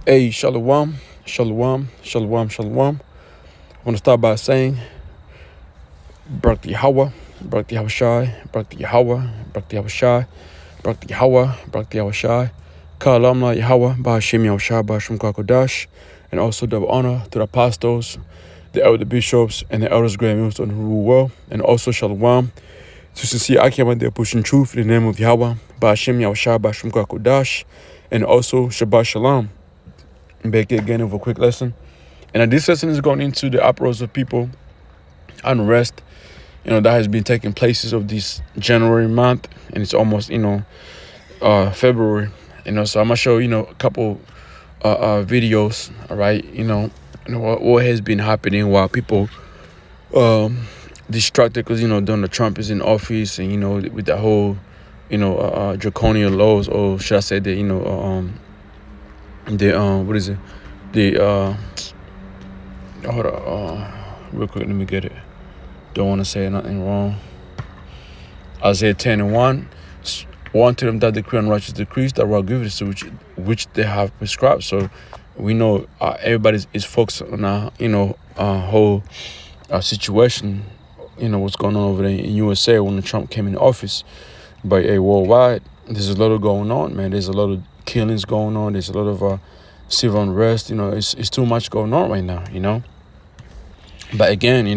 Hey, shalom, shalom, shalom, shalom. I want to start by saying, Barak Yahweh, Barak Yahweh Shai, Barak Yahweh, Barak Yahweh Shai, Barak Yahweh, Barak Yahweh Shai, Kalamna Yahweh, Bahashim Yahweh Shai, Bahashim Kakodash, and also double honor to the apostles, the elder bishops, and the elders, grand ministers on the whole world, and also shalom to sincere Akim there pushing truth in the name of Yahweh, Bahashim Yahweh Shai, Bahashim Kakodash, and also Shabbat Shalom. Back again with a quick lesson. And this lesson is going into the uproars of people, unrest, that has been taking places of this January month, and it's almost, February, so I'm going to show, a couple videos, all right, what has been happening while people distracted because, Donald Trump is in office and, with the whole, draconian laws, or should I say that, what is it? Hold on, real quick, let me get it. Don't want to say nothing wrong. Isaiah 10:1. One to them that decree unrighteous decrees that were given to which they have prescribed. So we know everybody is focused on whole situation. What's going on over there in USA when Trump came in office. But worldwide, there's a lot of going on, man. There's a lot of killings going on. There's a lot of civil unrest. It's too much going on right now. But again,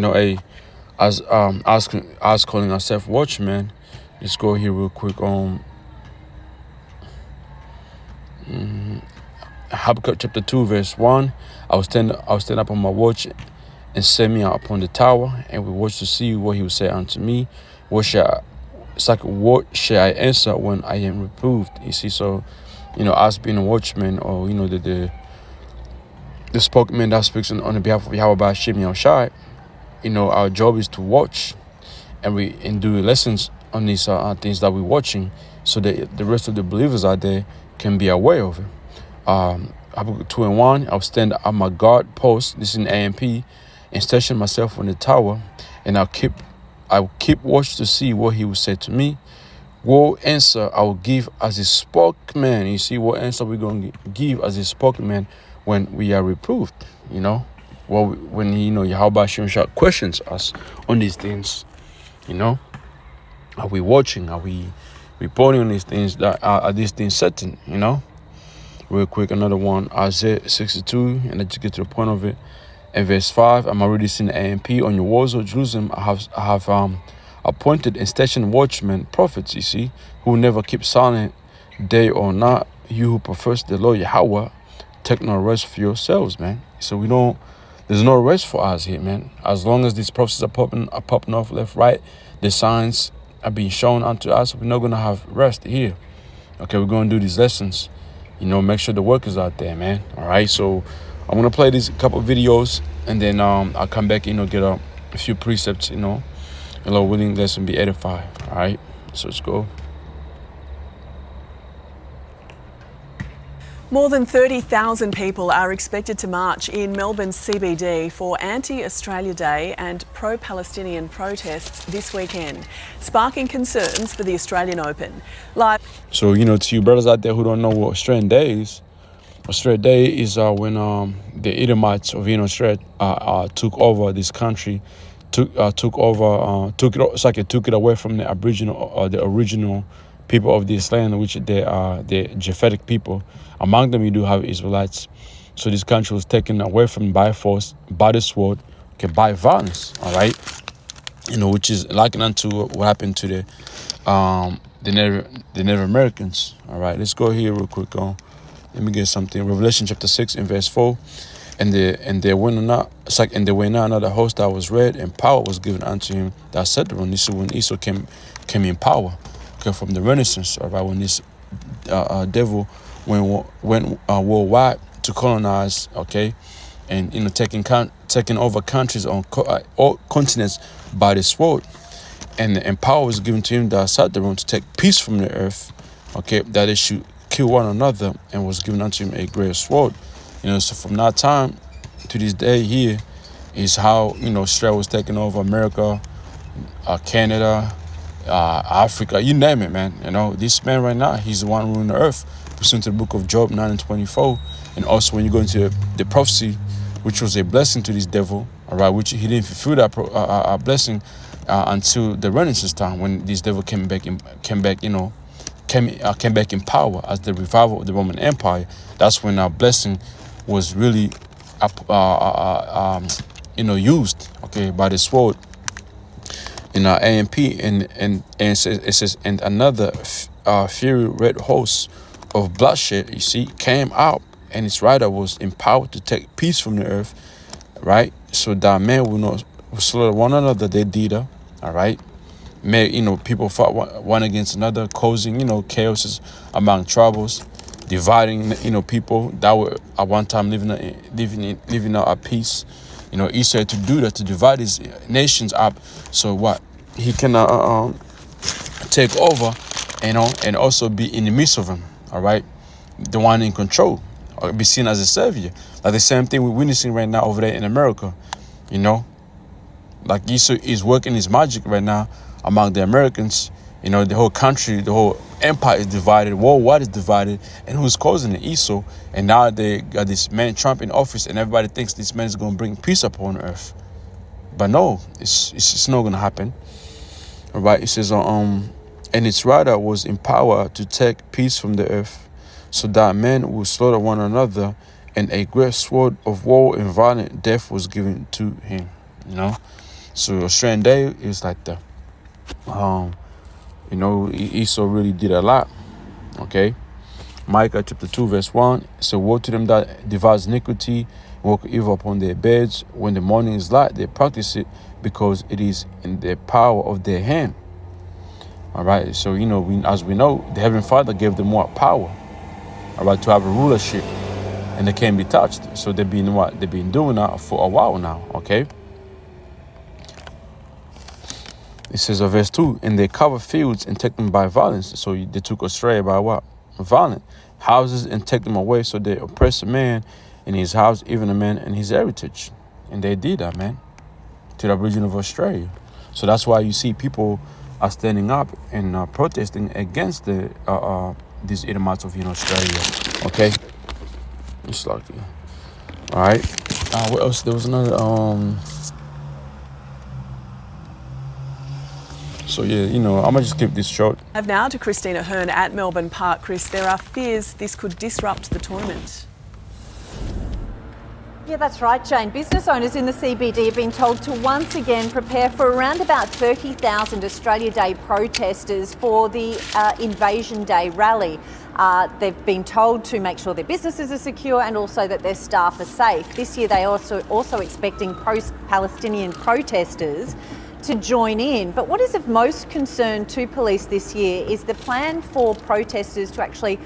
as calling ourselves watchmen, let's go here real quick. Habakkuk chapter 2 verse 1. I will stand up on my watch and set me out upon the tower, and we watch to see what he will say unto me. What shall I answer when I am reproved? You see, so us being a watchman, or the spokesman that speaks on the behalf of Yahweh Bahashim Yahweh Shai, our job is to watch and do lessons on these things that we're watching, so that the rest of the believers out there can be aware of it. Habakkuk 2:1. I'll stand at my guard post. This is in AMP, and station myself on the tower, and I'll keep watch to see what he will say to me. What answer I will give as a spokesman. You see, what answer we're going to give as a spokesman when we are reproved, when Yahweh Shai questions us on these things, are we watching? Are we reporting on these things? Are these things certain? Real quick, another one, Isaiah 62, and let's get to the point of it. In verse 5, I'm already seeing the AMP on your walls of Jerusalem. I have appointed and stationed watchmen, prophets, you see, who never keep silent day or night. You who profess the Lord Yahweh, take no rest for yourselves, man. So there's no rest for us here, man. As long as these prophecies are popping off left, right, the signs are being shown unto us, we're not going to have rest here. Okay, we're going to do these lessons. Make sure the work is out there, man. All right, so I'm going to play these couple of videos, and then I'll come back, get a few precepts, a Lord willing, lesson be edified. All right, so let's go. More than 30,000 people are expected to march in Melbourne's CBD for Anti-Australia Day and pro-Palestinian protests this weekend, sparking concerns for the Australian Open. So, to you brothers out there who don't know what Australian Day is when the Edomites of Australia took over this country, took it away from the Aboriginal or the original people of this land, which they are the Japhetic people. Among them, you do have Israelites. So this country was taken away from by force, by the sword, by violence. All right, which is likened unto what happened to the Native Americans. All right, let's go here real quick. Let me get something. Revelation chapter 6 and verse 4. And there went not another host that was red, and power was given unto him that sat thereon. This is when Esau came in power. Okay, from the Renaissance, all right, when this devil went worldwide to colonize, okay, and taking over countries on all continents by the sword, and power was given to him that sat thereon to take peace from the earth, okay, that they should kill one another, and was given unto him a great sword. So from that time to this day here is how Australia was taking over America, Canada, Africa, you name it, man. You know, this man right now, he's the one ruling the earth, pursuant to the book of Job 9:24. And also when you go into the prophecy, which was a blessing to this devil, all right, which he didn't fulfill that blessing until the Renaissance time, when this devil came back in power as the revival of the Roman Empire. That's when our blessing was really used, okay, by the sword in our AMP, and it says and another fiery red host of bloodshed, you see, came out, and its rider was empowered to take peace from the earth, right? So that man will slaughter one another, they did, all right? People fought one against another, causing, chaos among tribes, dividing, people that were at one time living out at peace. Esau to do that, to divide his nations up, so what he can take over, and also be in the midst of them, all right? The one in control, or be seen as a savior. Like the same thing we're witnessing right now over there in America, like Esau is working his magic right now among the Americans. The whole country, the whole empire is divided, worldwide is divided, and who's causing it? Esau. And now they got this man Trump in office, and everybody thinks this man is going to bring peace upon earth. But no, it's not going to happen. All right, it says, and its rider was empowered to take peace from the earth, so that men will slaughter one another, and a great sword of war and violent death was given to him. So Australian Day is like the Esau really did a lot, okay? Micah chapter 2 verse 1, so woe to them that devise iniquity, walk evil upon their beds. When the morning is light, they practice it, because it is in the power of their hand. All right, so, as we know, the Heavenly Father gave them more power, all right, to have a rulership, and they can't be touched. So they've been doing that for a while now, okay? It says, verse 2, and they cover fields and take them by violence. So they took Australia by what? Violent. Houses and take them away. So they oppress a man in his house, even a man in his heritage. And they did that, man, to the region of Australia. So that's why you see people are standing up and protesting against these Edomites of Australia. Okay? It's like, all right. What else? There was another... So, yeah, I'm going to just keep this short. Now to Christina Hearn at Melbourne Park. Chris, there are fears this could disrupt the tournament. Yeah, that's right, Jane. Business owners in the CBD have been told to once again prepare for around about 30,000 Australia Day protesters for the Invasion Day rally. They've been told to make sure their businesses are secure and also that their staff are safe. This year they are also expecting pro-Palestinian protesters to join in. But what is of most concern to police this year is the plan for protesters to actually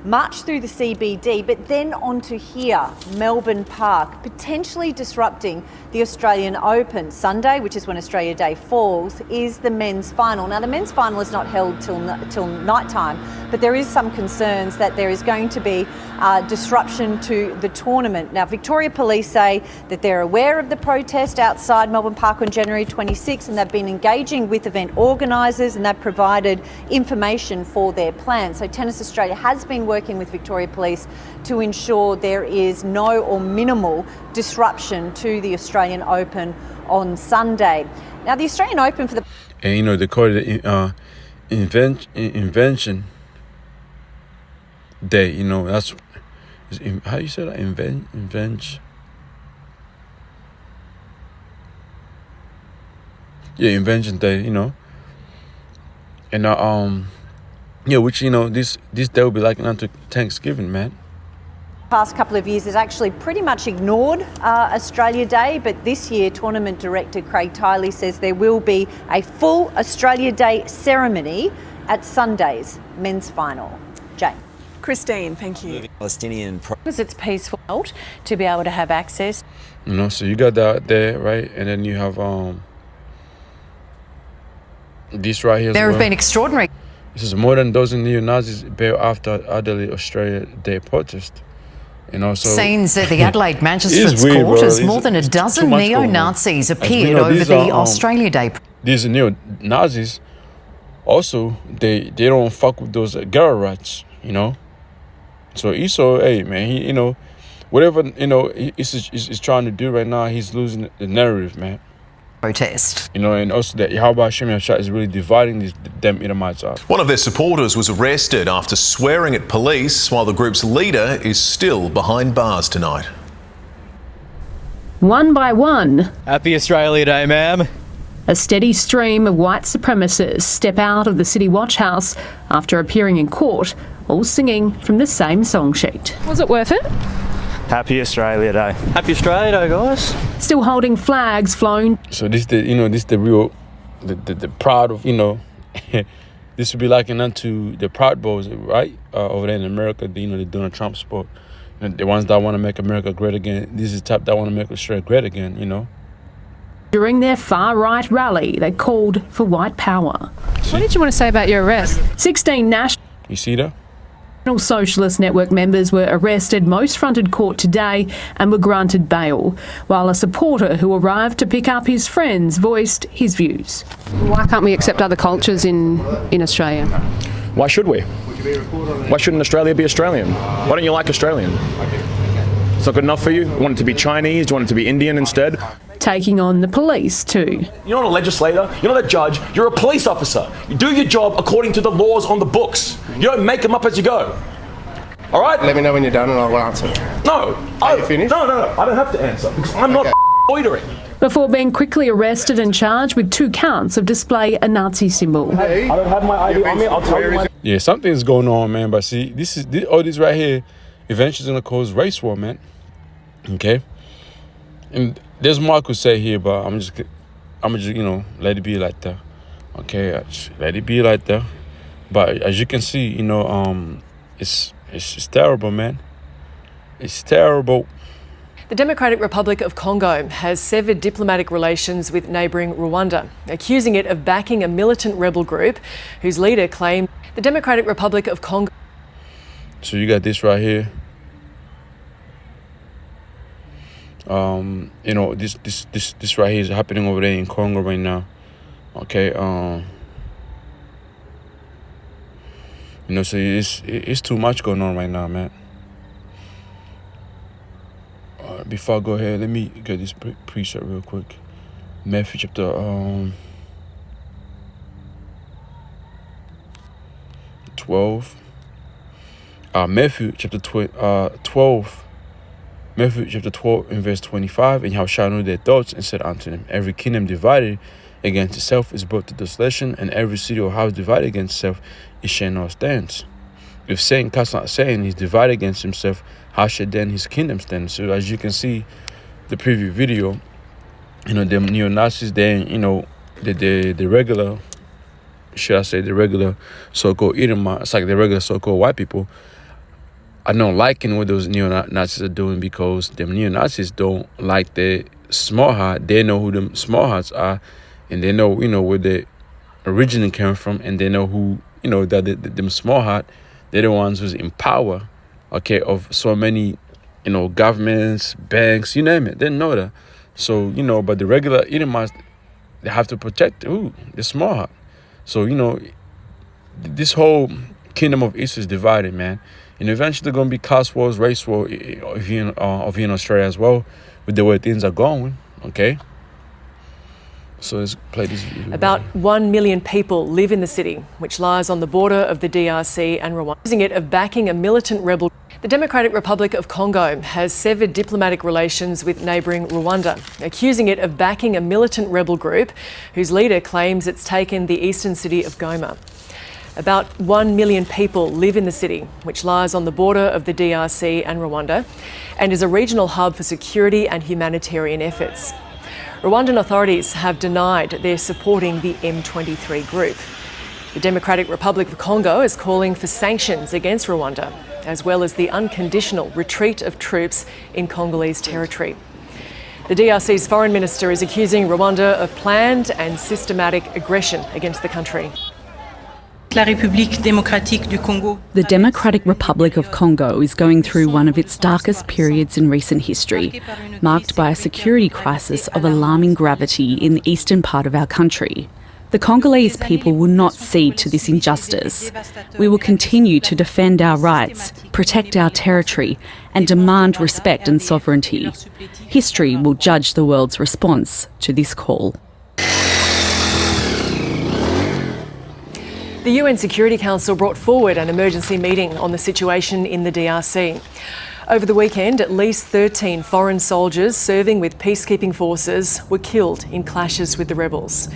march through the CBD, but then onto here, Melbourne Park, potentially disrupting the Australian Open. Sunday, which is when Australia Day falls, is the men's final. Now, the men's final is not held till night time, but there is some concerns that there is going to be disruption to the tournament. Now, Victoria Police say that they're aware of the protest outside Melbourne Park on January 26, and they've been engaging with event organisers, and they've provided information for their plans. So Tennis Australia has been working with Victoria Police to ensure there is no or minimal disruption to the Australian Open on Sunday. Now, the Australian Open for the... And, they call it Invention Day, that's... How do you say that? Invention? Yeah, Invention Day, And, which, this day will be like unto Thanksgiving, man. Past couple of years has actually pretty much ignored Australia Day, but this year Tournament Director Craig Tiley says there will be a full Australia Day ceremony at Sunday's men's final. Jane. Christine, thank you. Palestinian because it's peaceful to be able to have access. So you got that there, right? And then you have this right here. There have been extraordinary. This is more than a dozen neo-Nazis bailed after Adelaide Australia Day protest. So scenes at the Adelaide Magistrates Court as more than a dozen neo-Nazis appeared over the Australia Day. These neo-Nazis Also, they don't fuck with those girl rats, you know. So Esau, hey man, he, you know, whatever, you know, he's trying to do right now, he's losing the narrative, man. Protest. You know, and also that Yahweh Hashem Yahshua is really dividing these them Edomites up. One of their supporters was arrested after swearing at police, while the group's leader is still behind bars tonight. One by one, Happy Australia Day, ma'am. a steady stream of white supremacists step out of the City Watch House after appearing in court, all singing from the same song sheet. Was it worth it? Happy Australia Day. Happy Australia Day, guys. Still holding flags flown. So this the real, the proud of, you know, this would be likened unto the Proud Boys, right? Over there in America, the Donald Trump sport. The ones that want to make America great again. This is the type that want to make Australia great again, you know. During their far-right rally, they called for white power. What did you want to say about your arrest? 16 national You see that? Socialist Network members were arrested. Most fronted court today and were granted bail, while a supporter who arrived to pick up his friends voiced his views. Why can't we accept other cultures in Australia? Why should we? Why shouldn't Australia be Australian? Why don't you like Australian? It's not good enough for you? You want it to be Chinese? Do you want it to be Indian instead? Taking on the police too. You're not a legislator, you're not a judge, you're a police officer. You do your job according to the laws on the books. You don't make them up as you go. All right? Let me know when you're done and I'll answer. No. Are you finished? No, I don't have to answer because I'm not loitering. Before being quickly arrested and charged with 2 counts of display a Nazi symbol. I don't have my ID on me, I'll tell you my... Yeah, something's going on, man. But see, all this right here eventually is going to cause race war, man. Okay? And there's more I could say here, but I'm just let it be like that. Okay, let it be like that. But as you can see, it's terrible, man. It's terrible. The Democratic Republic of Congo has severed diplomatic relations with neighbouring Rwanda, accusing it of backing a militant rebel group whose leader claimed the Democratic Republic of Congo. So you got this right here. This right here is happening over there in Congo right now. Okay. So it's too much going on right now, man. Before I go ahead, let me get this precept real quick. Matthew chapter 12. Matthew chapter 12. Matthew chapter 12 and verse 25. And Yahushua knew their thoughts and said unto them, every kingdom divided against itself is brought to desolation, and every city or house divided against itself, it shall not stand. If Satan cast not Satan, he's divided against himself, how should then his kingdom stand? So as you can see, the previous video, them neo-Nazis, then, the regular, should I say, the regular so-called Edomites, it's like the regular so-called white people, are not liking what those neo-Nazis are doing, because them neo-Nazis don't like the small heart. They know who them small hearts are, and they know, where they originally came from, and they know who, that them small heart, they're the ones who's in power, okay, of so many, governments, banks, you name it. They know that. So, but the regular Edomites, they have to protect the small heart. So, this whole kingdom of Israel is divided, man. And eventually they're going to be class wars, race war, of here in Australia as well, with the way things are going, okay? So let's play this video. About 1 million people live in the city, which lies on the border of the DRC and Rwanda, accusing it of backing a militant rebel. The Democratic Republic of Congo has severed diplomatic relations with neighbouring Rwanda, accusing it of backing a militant rebel group whose leader claims it's taken the eastern city of Goma. About 1 million people live in the city, which lies on the border of the DRC and Rwanda, and is a regional hub for security and humanitarian efforts. Rwandan authorities have denied they're supporting the M23 group. The Democratic Republic of Congo is calling for sanctions against Rwanda, as well as the unconditional retreat of troops in Congolese territory. The DRC's foreign minister is accusing Rwanda of planned and systematic aggression against the country. The Democratic Republic of Congo is going through one of its darkest periods in recent history, marked by a security crisis of alarming gravity in the eastern part of our country. The Congolese people will not cede to this injustice. We will continue to defend our rights, protect our territory, and demand respect and sovereignty. History will judge the world's response to this call. The UN Security Council brought forward an emergency meeting on the situation in the DRC. Over the weekend, at least 13 foreign soldiers serving with peacekeeping forces were killed in clashes with the rebels.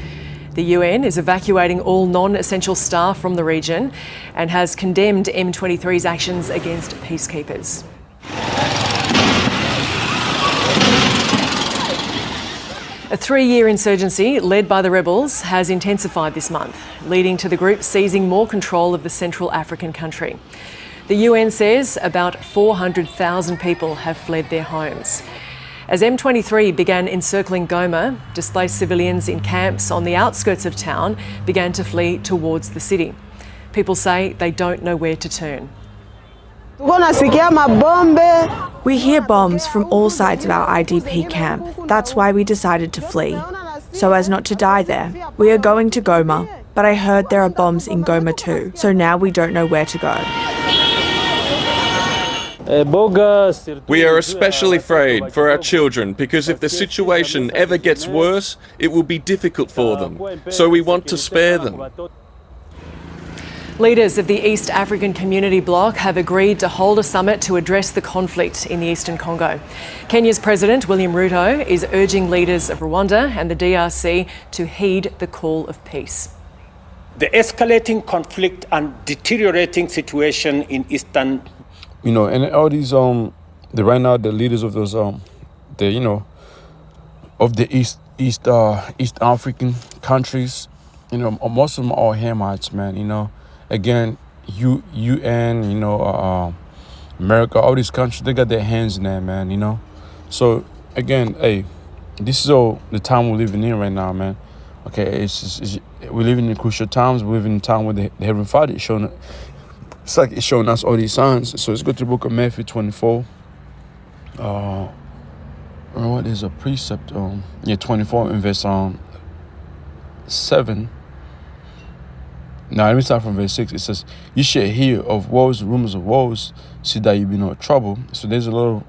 The UN is evacuating all non-essential staff from the region and has condemned M23's actions against peacekeepers. A 3-year insurgency led by the rebels has intensified this month, leading to the group seizing more control of the Central African country. The UN says about 400,000 people have fled their homes. As M23 began encircling Goma, displaced civilians in camps on the outskirts of town began to flee towards the city. People say they don't know where to turn. We hear bombs from all sides of our IDP camp. That's why we decided to flee, so as not to die there. We are going to Goma, but I heard there are bombs in Goma too, so now we don't know where to go. We are especially afraid for our children because if the situation ever gets worse, it will be difficult for them. So we want to spare them. Leaders of the East African Community Bloc have agreed to hold a summit to address the conflict in the eastern Congo. Kenya's President William Ruto is urging leaders of Rwanda and the DRC to heed the call of peace. The escalating conflict and deteriorating situation in eastern, and all these right now the leaders of those of the East African countries, most of them are all Hamites, man. Again, UN, America, all these countries, they got their hands in there, man. So again, hey, this is all the time we're living in right now, man. Okay, we're living in crucial times. We're living in a time where the Heavenly Father is showing. It's like it's showing us all these signs. So let's go to the book of Matthew 24. What is a precept? 24 in verse 7. Now let me start from verse 6. It says, "You shall hear of wars, rumors of wars, see that you be no trouble." So there's a lot of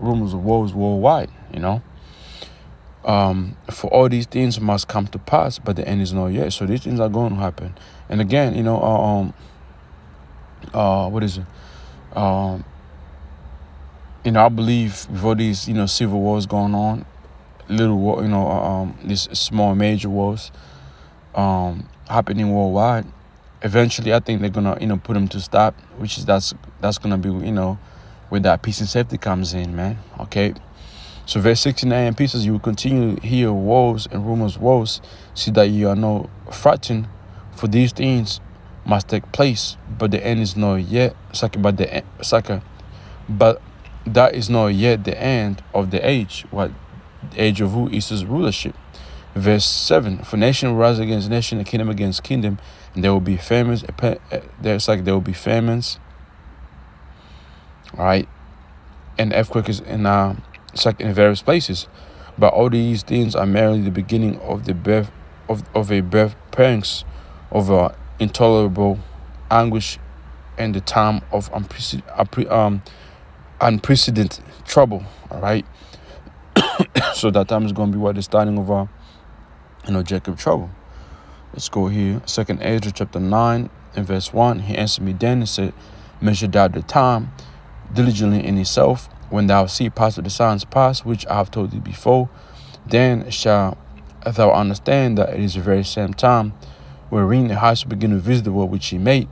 rumors of wars worldwide, For all these things must come to pass, but the end is not yet. So these things are going to happen. And again, what is it? I believe with all these, civil wars going on, little war, these small major wars, happening worldwide. Eventually, I think they're gonna, put them to stop, which is that's gonna be, where that peace and safety comes in, man. Okay. So verse 69 pieces, you will continue to hear wars and rumors of wars, see that you are not frightened, for these things must take place, but the end is not yet. But that is not yet the end of the age. What the age of who is his rulership? Verse 7: For nation will rise against nation, and kingdom against kingdom, and there will be famines. There will be famines. All right, and earthquakes in various places. But all these things are merely the beginning of the birth of a birth pangs of intolerable anguish and the time of unprecedented trouble. All right. So that time is going to be the starting of Jacob trouble. Let's go here. 2nd Ezra chapter 9 and verse 1. He answered me then and said, "Measure thou the time diligently in itself. When thou see past of the signs past, which I have told thee before, then shall thou understand that it is the very same time wherein the hearts will begin to visit the world which he made.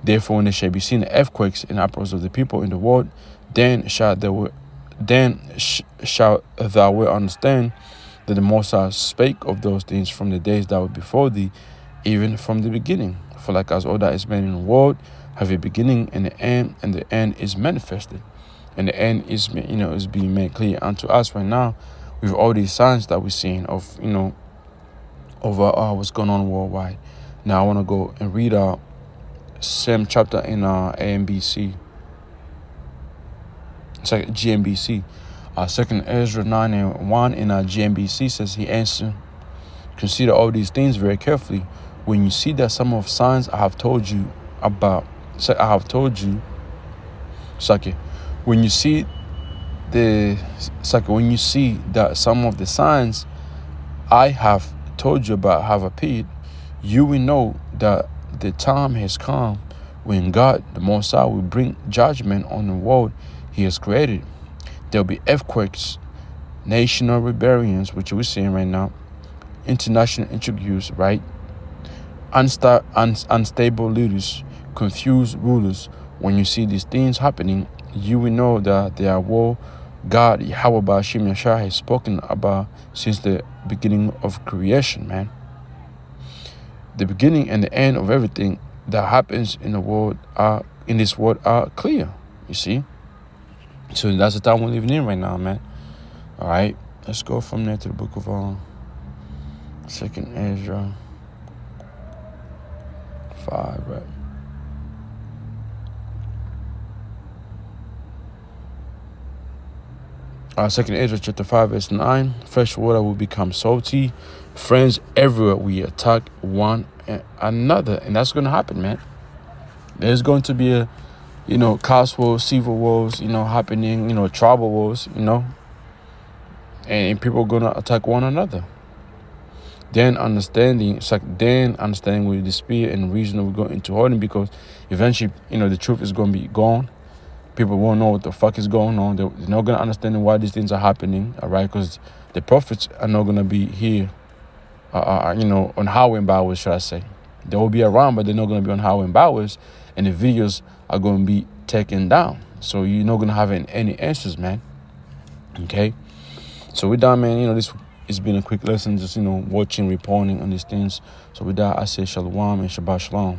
Therefore, when there shall be seen the earthquakes and uproars of the people in the world, then shall thou understand that the Most High spake of those things from the days that were before thee, even from the beginning. For like as all that is made in the world have a beginning and the end is manifested." And the end is, is being made clear unto us right now with all these signs that we're seeing of, what's going on worldwide. Now I want to go and read same chapter in AMBC. It's like GMBC. 2nd Ezra 9 and 1 in GMBC says, He answered Consider all these things very carefully. When you see that some of signs I have told you about, when you see that some of the signs I have told you about have appeared, you will know that the time has come when God, the Most High, will bring judgment on the world He has created. There will be earthquakes, national rebellions, which we're seeing right now, international intrigues, right? Unstable leaders, confused rulers. When you see these things happening, you will know that they are war God, Yahweh Ba'ashim Yashar, has spoken about since the beginning of creation, man. The beginning and the end of everything that happens in this world are clear, you see. So that's the time we're living in right now, man. All right, let's go from there to the book of 2nd Ezra 5, right? Second Ezra chapter 5 verse 9. Fresh water will become salty. Friends, everywhere we attack one another, and that's going to happen, man. There's going to be caste wars, civil wars, happening, tribal wars, and people are going to attack one another. Then understanding with the spirit and reason will go into hiding, because eventually, the truth is going to be gone. People won't know what the fuck is going on. They're not going to understand why these things are happening, all right? Because the prophets are not going to be here, on highway and byways, should I say. They will be around, but they're not going to be on highway and byways, and the videos are going to be taken down. So you're not going to have any answers, man. Okay? So with that, man, this it's been a quick lesson, just, watching, reporting on these things. So with that, I say shalom and Shabbat shalom.